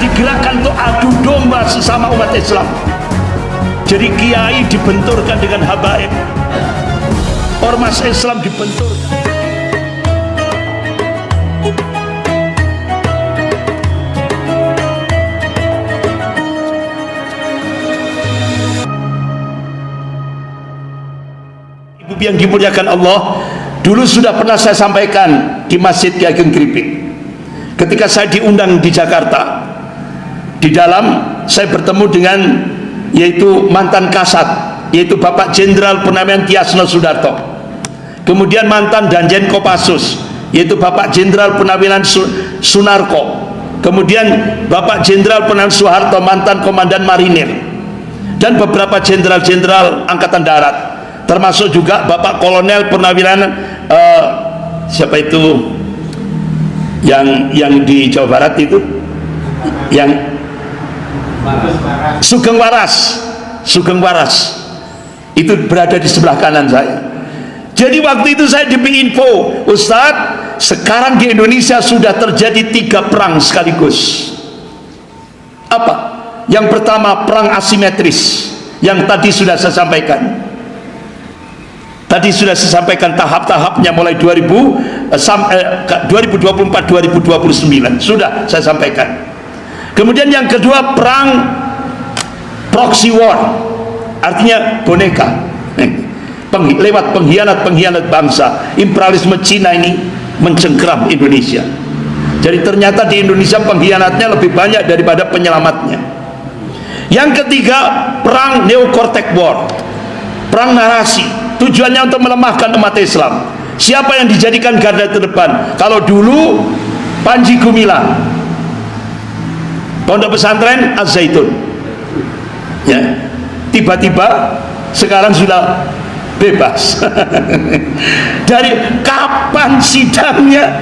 digerakkan untuk adu domba sesama umat Islam. Jadi kiai dibenturkan dengan habaib, ormas Islam dibenturkan. Ibu yang dimuliakan Allah, dulu sudah pernah saya sampaikan di Masjid Ki Ageng Kripik. Ketika saya diundang di Jakarta, di dalam saya bertemu dengan yaitu mantan Kasat, yaitu Bapak Jenderal Purnawirawan Tiasno Sudarto, kemudian mantan Danjen Kopassus, yaitu Bapak Jenderal Purnawirawan Sunarko, kemudian Bapak Jenderal Purnawirawan Soeharto, mantan Komandan Marinir, dan beberapa jenderal-jenderal Angkatan Darat, termasuk juga Bapak Kolonel Purnawirawan siapa itu yang di Jawa Barat itu, yang Sugeng Waras itu berada di sebelah kanan saya. Jadi waktu itu saya diberi info, Ustadz, sekarang di Indonesia sudah terjadi 3 perang sekaligus. Apa? Yang pertama perang asimetris, yang tadi sudah saya sampaikan. Tadi sudah saya sampaikan tahap-tahapnya mulai 2024-2029 sudah saya sampaikan. Kemudian yang kedua perang proxy war, artinya boneka, lewat pengkhianat bangsa. Imperialisme Cina ini mencengkeram Indonesia. Jadi ternyata di Indonesia pengkhianatnya lebih banyak daripada penyelamatnya. Yang ketiga perang neocortex war, perang narasi. Tujuannya untuk melemahkan umat Islam. Siapa yang dijadikan garda terdepan? Kalau dulu Panji Gumilang, Pondok Pesantren Az-Zaitun, ya, tiba-tiba sekarang sudah bebas. Dari kapan sidangnya?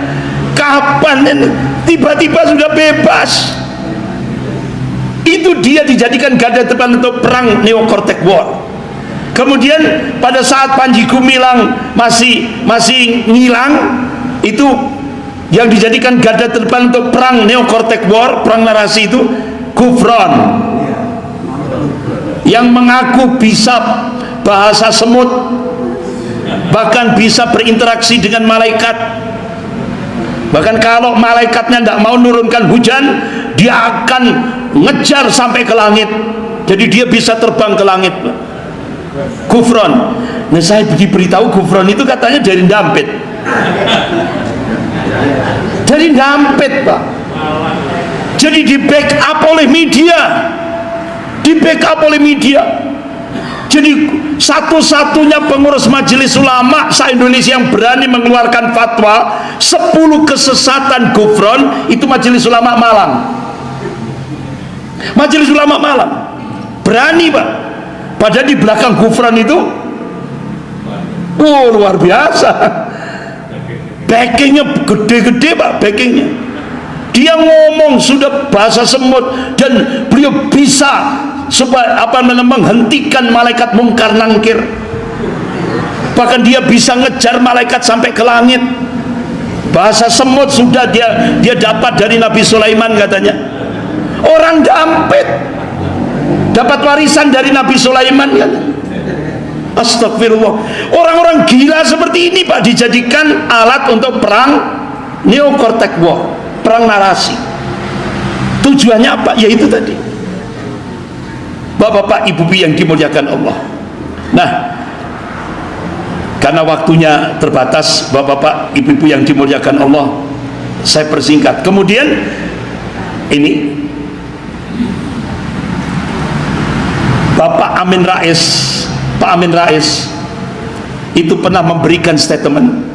Kapan tiba-tiba sudah bebas? Itu dia dijadikan garda terdepan untuk perang neocortex war. Kemudian pada saat Panji Gumilang masih ngilang, itu yang dijadikan garda terdepan untuk perang neocortex war, perang narasi itu Gufron, yang mengaku bisa bahasa semut, bahkan bisa berinteraksi dengan malaikat. Bahkan kalau malaikatnya tidak mau nurunkan hujan, dia akan ngejar sampai ke langit. Jadi dia bisa terbang ke langit. Gufron. Nah, saya diberitahu Gufron itu katanya dari Ndampit. Dari Ndampit, Pak. Jadi di backup oleh media. Di backup oleh media. Jadi satu-satunya pengurus Majelis Ulama se-Indonesia yang berani mengeluarkan fatwa 10 kesesatan Gufron itu Majelis Ulama Malang. Majelis Ulama Malang berani, Pak. Padahal di belakang Gufron itu luar biasa, backingnya gede-gede, Pak. Backingnya dia ngomong sudah bahasa semut, dan beliau bisa supaya menghentikan malaikat mungkar nangkir. Bahkan dia bisa ngejar malaikat sampai ke langit. Bahasa semut sudah dia dapat dari Nabi Sulaiman katanya. Orang Ndampit dapat warisan dari Nabi Sulaiman, kan? Astagfirullah. Orang-orang gila seperti ini, Pak, dijadikan alat untuk perang neocortex war, perang narasi. Tujuannya apa? Ya itu tadi. Bapak-bapak, ibu-ibu yang dimuliakan Allah. Nah, karena waktunya terbatas, bapak-bapak, ibu-ibu yang dimuliakan Allah, saya persingkat. Kemudian ini Bapak Amin Rais, Pak Amin Rais itu pernah memberikan statement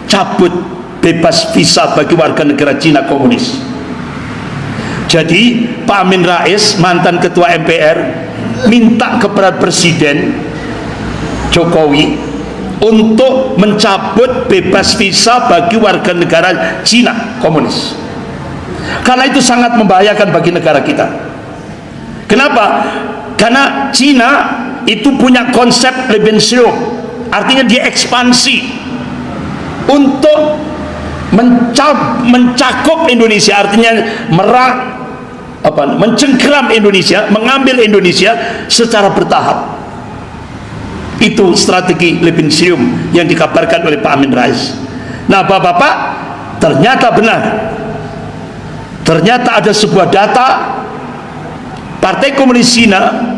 cabut bebas visa bagi warga negara Cina komunis. Jadi Pak Amin Rais, mantan ketua MPR, minta kepada Presiden Jokowi untuk mencabut bebas visa bagi warga negara Cina komunis, karena itu sangat membahayakan bagi negara kita. Kenapa? Karena Cina itu punya konsep Lebensraum, artinya dia ekspansi untuk mencakup Indonesia, artinya Merak, mencengkeram Indonesia, mengambil Indonesia secara bertahap. Itu strategi Lebensraum yang dikabarkan oleh Pak Amin Rais. Nah, Bapak-bapak, ternyata benar. Ternyata ada sebuah data Partai Komunis Cina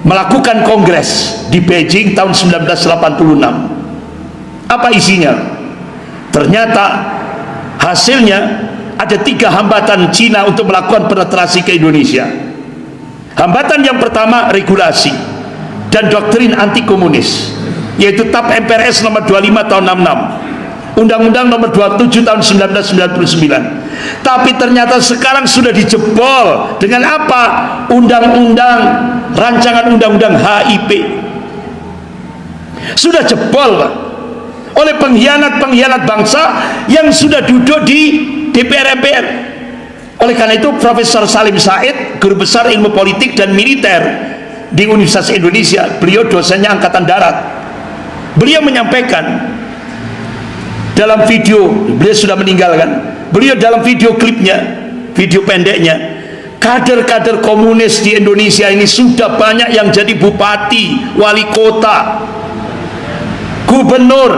melakukan kongres di Beijing tahun 1986. Apa isinya? Ternyata hasilnya ada 3 hambatan Cina untuk melakukan penetrasi ke Indonesia. Hambatan yang pertama, regulasi dan doktrin anti komunis, yaitu TAP MPRS nomor 25 tahun 66, Undang-Undang nomor 27 tahun 1999. Tapi ternyata sekarang sudah dijebol dengan apa? Rancangan undang-undang HIP. Sudah jebol, Pak, oleh pengkhianat-pengkhianat bangsa yang sudah duduk di DPR MPR. Oleh karena itu Profesor Salim Said, Guru Besar Ilmu Politik dan Militer di Universitas Indonesia, beliau dosennya Angkatan Darat, beliau menyampaikan dalam video, beliau sudah meninggalkan, beliau dalam video klipnya, video pendeknya, kader-kader komunis di Indonesia ini sudah banyak yang jadi bupati, wali kota, gubernur,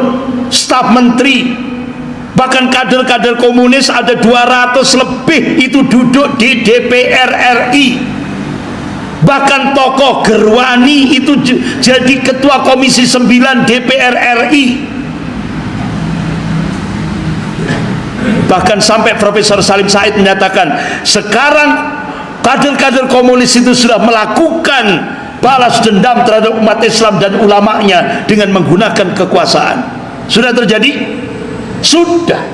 staf menteri, bahkan kader-kader komunis ada 200 lebih itu duduk di DPR RI. Bahkan tokoh Gerwani itu jadi ketua Komisi 9 DPR RI. Bahkan sampai Profesor Salim Said menyatakan sekarang kader-kader komunis itu sudah melakukan balas dendam terhadap umat Islam dan ulamanya dengan menggunakan kekuasaan. Sudah terjadi? Sudah.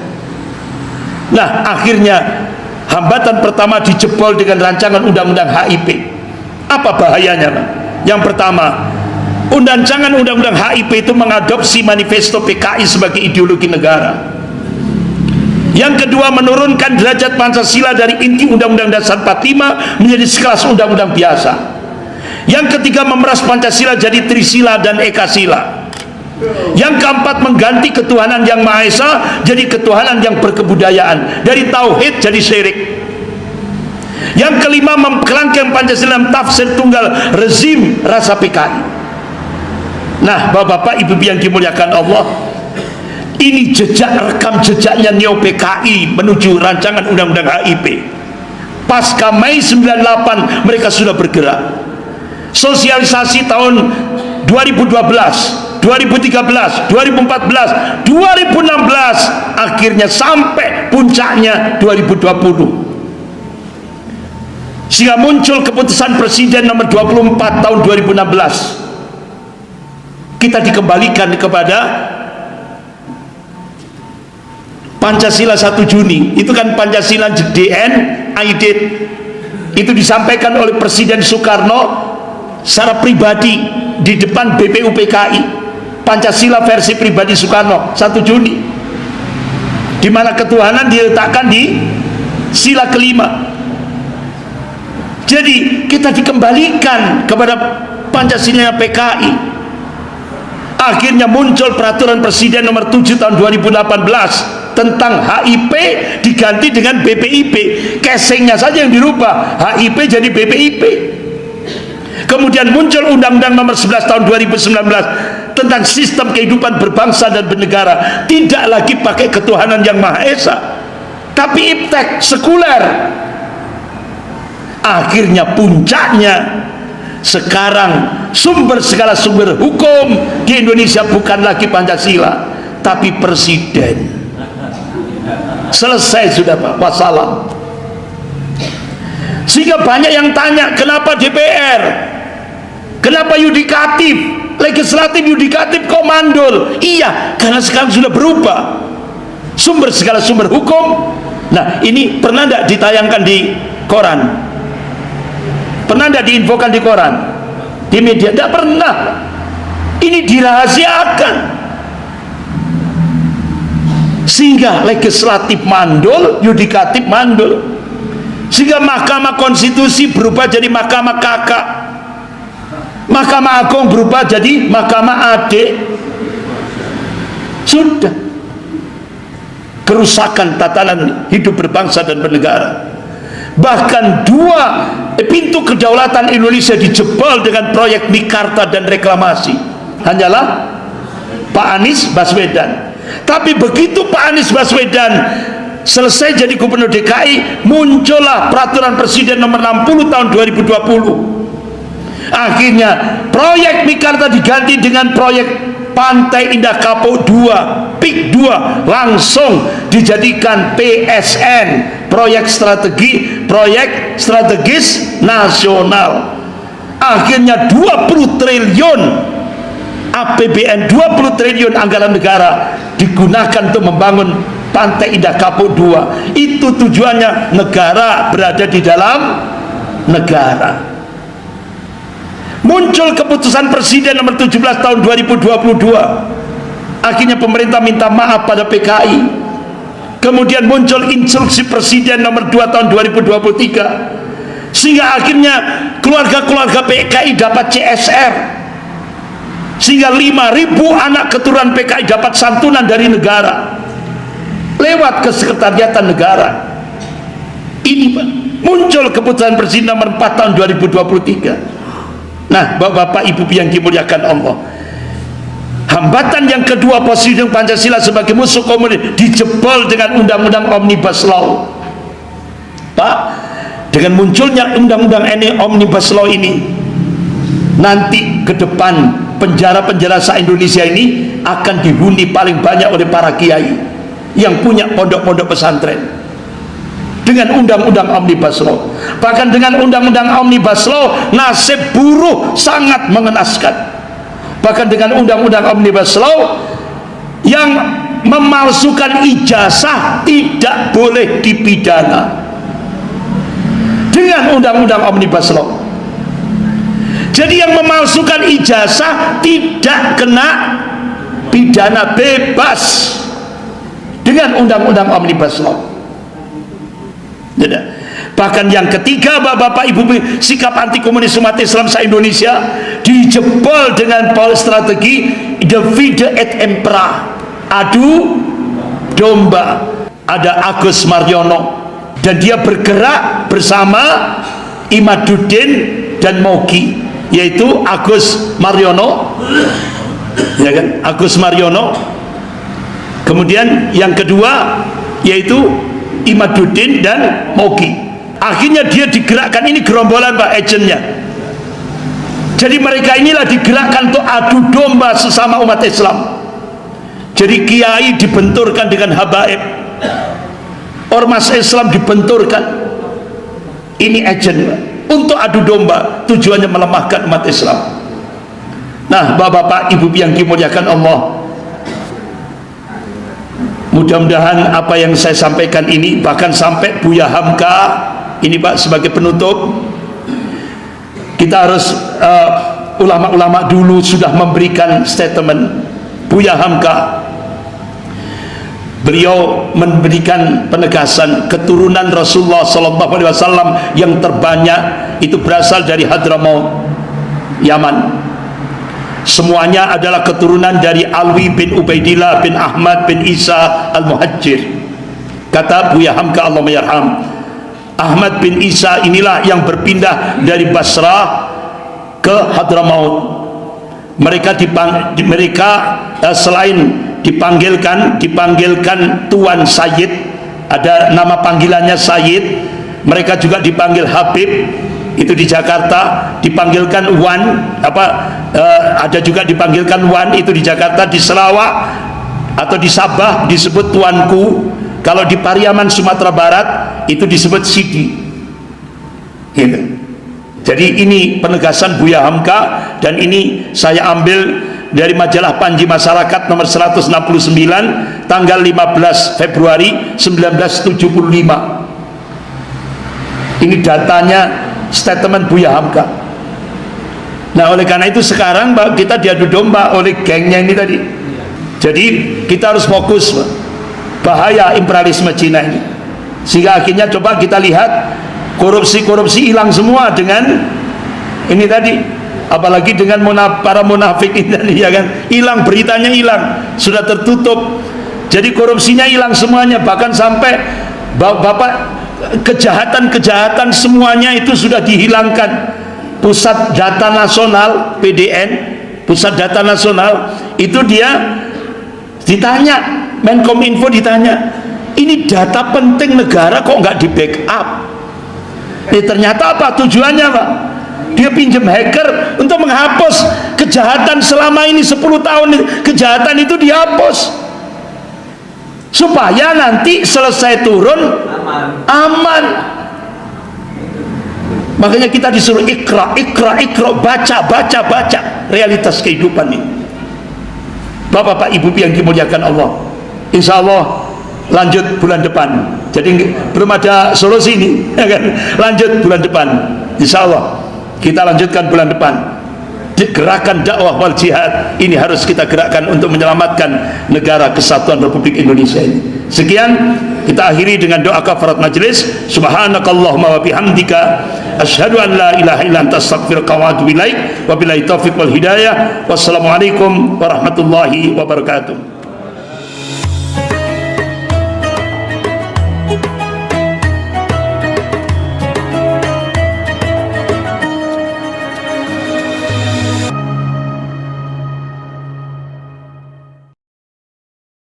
Nah, akhirnya hambatan pertama dijebol dengan rancangan undang-undang HIP. Apa bahayanya, Pak? Yang pertama, rancangan undang-undang HIP itu mengadopsi manifesto PKI sebagai ideologi negara. Yang kedua, menurunkan derajat Pancasila dari inti Undang-Undang Dasar 45 menjadi sekelas undang-undang biasa. Yang ketiga, memeras Pancasila jadi Trisila dan Ekasila. Yang keempat, mengganti ketuhanan yang Maha Esa jadi ketuhanan yang berkebudayaan, dari tauhid jadi syirik. Yang kelima, mengkelangkang Pancasila dalam tafsir tunggal rezim rasa PKI. Nah, Bapak-bapak, Ibu yang dimuliakan Allah, ini jejak rekam jejaknya Neo PKI menuju rancangan undang-undang HIP. Pasca Mei 98 mereka sudah bergerak. Sosialisasi tahun 2012, 2013, 2014, 2016, akhirnya sampai puncaknya 2020. Sehingga muncul keputusan Presiden nomor 24 tahun 2016. Kita dikembalikan kepada Pancasila 1 Juni. Itu kan Pancasila JDN Aidit. Itu disampaikan oleh Presiden Soekarno secara pribadi di depan BPUPKI. Pancasila versi pribadi Soekarno 1 Juni, di mana ketuhanan diletakkan di sila kelima. Jadi kita dikembalikan kepada Pancasila PKI. Akhirnya muncul peraturan Presiden nomor 7 tahun 2018 tentang HIP diganti dengan BPIP. Casingnya saja yang dirubah, HIP jadi BPIP. Kemudian muncul Undang-Undang nomor 11 tahun 2019 tentang sistem kehidupan berbangsa dan bernegara. Tidak lagi pakai ketuhanan yang Maha Esa, tapi iptek, sekuler. Akhirnya puncaknya sekarang segala sumber hukum di Indonesia bukan lagi Pancasila, tapi presiden. Selesai sudah, Pak, wassalam. Sehingga banyak yang tanya, kenapa DPR, kenapa yudikatif, legislatif, yudikatif kok mandul? Iya, karena sekarang sudah berubah segala sumber hukum. Nah, ini pernah tidak ditayangkan di koran? Pernah tidak diinfokan di koran, di media? Tidak pernah. Ini dirahasiakan. Sehingga legislatif mandul, yudikatif mandul. Sehingga Mahkamah Konstitusi berubah jadi Mahkamah Kakak, Mahkamah Agung berubah jadi Mahkamah Adik. Sudah kerusakan tatanan hidup berbangsa dan bernegara. Bahkan pintu kedaulatan Indonesia dijebol dengan proyek Mikarta dan reklamasi hanyalah Pak Anies Baswedan. Tapi begitu Pak Anies Baswedan selesai jadi gubernur DKI, muncullah peraturan presiden nomor 60 tahun 2020. Akhirnya proyek Mikarta diganti dengan proyek Pantai Indah Kapuk 2, PIK 2, langsung dijadikan PSN, proyek strategis nasional. Akhirnya 20 triliun APBN, 20 triliun anggaran negara digunakan untuk membangun Pantai Indah Kapuk 2. Itu tujuannya, negara berada di dalam negara. Muncul keputusan presiden nomor 17 tahun 2022. Akhirnya pemerintah minta maaf pada PKI. Kemudian muncul instruksi presiden nomor 2 tahun 2023. Sehingga akhirnya keluarga-keluarga PKI dapat CSR. Sehingga 5.000 anak keturunan PKI dapat santunan dari negara lewat kesekretariatan negara. Ini Pak, muncul keputusan presiden nomor 4 tahun 2023. Nah, Bapak Ibu yang dimuliakan Allah, hambatan yang kedua posisi Pancasila sebagai musuh komunis dijebol dengan undang-undang Omnibus Law. Pak, dengan munculnya undang-undang Omnibus Law ini, nanti ke depan penjara-penjara se-Indonesia ini akan dihuni paling banyak oleh para kiai yang punya pondok-pondok pesantren. Dengan undang-undang Omnibus Law, bahkan dengan undang-undang Omnibus Law, nasib buruh sangat mengenaskan. Bahkan dengan undang-undang Omnibus Law, yang memalsukan ijazah tidak boleh dipidana dengan undang-undang Omnibus Law. Jadi yang memalsukan ijazah tidak kena pidana, bebas dengan undang-undang Omnibus Law. Bahkan yang ketiga, Bapak Ibu, sikap anti komunis umat Islam se-Indonesia dijebol dengan strategi divide et impera, adu domba. Ada Agus Mariono dan dia bergerak bersama Imaduddin dan Mogi, yaitu Agus Mariono, ya kan, Agus Mariono. Kemudian yang kedua yaitu Imaduddin dan Mogi. Akhirnya dia digerakkan, ini gerombolan Pak, agentnya. Jadi mereka inilah digerakkan untuk adu domba sesama umat Islam. Jadi kiai dibenturkan dengan habaib, ormas Islam dibenturkan. Ini agent Pak, untuk adu domba, tujuannya melemahkan umat Islam. Nah, Bapak Ibu yang dimuliakan Allah, mudah-mudahan apa yang saya sampaikan ini, bahkan sampai Buya Hamka ini Pak sebagai penutup, kita harus ulama-ulama dulu sudah memberikan statement. Buya Hamka, beliau memberikan penegasan keturunan Rasulullah SAW yang terbanyak itu berasal dari Hadramaut, Yaman. Semuanya adalah keturunan dari Alwi bin Ubaidillah bin Ahmad bin Isa al-Muhajir. Kata Buya Hamka, Allah mayarham, Ahmad bin Isa inilah yang berpindah dari Basrah ke Hadramaut. Mereka selain dipanggilkan Tuan Sayyid, ada nama panggilannya Sayyid, mereka juga dipanggil Habib. Itu di Jakarta dipanggilkan Wan, ada juga dipanggilkan Wan, itu di Jakarta. Di Sarawak atau di Sabah disebut Tuanku. Kalau di Pariaman Sumatera Barat itu disebut Sidi, gitu. Jadi ini penegasan Buya Hamka, dan ini saya ambil dari majalah Panji Masyarakat nomor 169 tanggal 15 Februari 1975. Ini datanya, statement Buya Hamka. Nah, oleh karena itu sekarang kita diadu domba oleh gengnya ini tadi. Jadi kita harus fokus, bahaya imperialisme Cina ini. Sehingga akhirnya coba kita lihat korupsi hilang semua dengan ini tadi, apalagi dengan para munafik ini, ya kan, hilang, beritanya hilang, sudah tertutup. Jadi korupsinya hilang semuanya, bahkan sampai Bapak kejahatan-kejahatan semuanya itu sudah dihilangkan. Pusat Data Nasional PDN, Pusat Data Nasional itu dia ditanya, Menkominfo ditanya, ini data penting negara kok nggak di backup? Ternyata apa tujuannya, Pak? Dia pinjam hacker untuk menghapus kejahatan selama ini 10 tahun, kejahatan itu dihapus supaya nanti selesai turun aman. Makanya kita disuruh ikra, baca realitas kehidupan ini. Bapak-bapak, Ibu yang dimuliakan Allah, insya Allah lanjut bulan depan. Jadi belum ada solusi ini, ya kan? Lanjut bulan depan, insya Allah kita lanjutkan bulan depan. Gerakan dakwah wal jihad ini harus kita gerakkan untuk menyelamatkan negara kesatuan Republik Indonesia ini. Sekian, kita akhiri dengan doa kafarat majelis. Subhanakallahumma wa bihamdika asyhadu an la ilaha illa anta astaghfiruka wa atubu ilaik. Wabillahi taufiq wal hidayah. Wassalamualaikum warahmatullahi wabarakatuh.